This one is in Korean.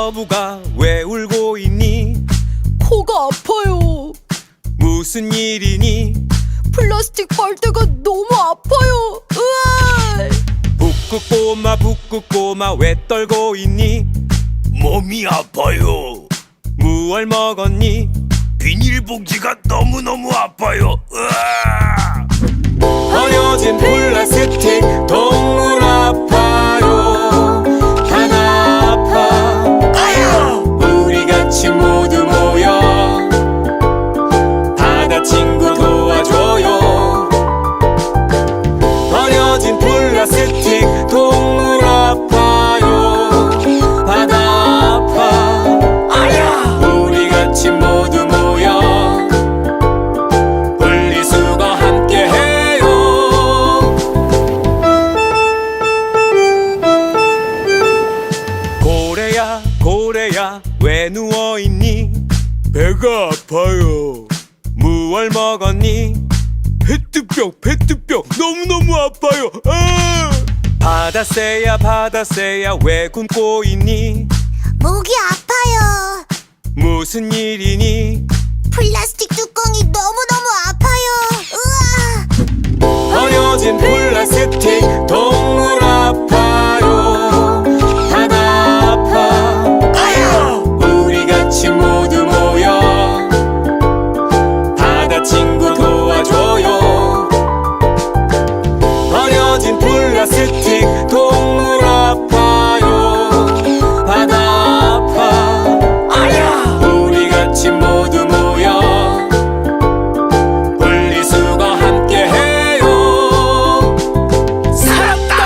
거북아 왜 울고 있니? 코가 아파요. 무슨 일이니? 플라스틱 빨대가 너무 아파요. 으아! 북극꼬마 왜 떨고 있니? 몸이 아파요. 무얼 먹었니? 비닐봉지가 너무너무 아파요. 으아! 버려진 플라스틱 동물 아파요. 하나 아파. 우리 같이 모두 모여 바다 친구 도와줘요. 버려진 플라스틱 동물 아파요. 바다 아파. 우리 같이 모두 모여 분리수거 함께 해요. 고래야 왜 누워있니? 배가 아파요. 무얼 먹었니? 페트병 너무너무 아파요. 바다새야 왜 굶고 있니? 목이 아파요. 무슨 일이니? 플라스틱 뚜껑이 너무너무 아파요. 으아! 버려진 플라스틱 동물 아파요. 바다 아파. 우리 같이 모두 모여 바다 친구 도와줘요. 버려진 플라스틱 동물 아파요. 바다 아파. 우리 같이 모두 모여 분리수거 함께 해요. 살았다!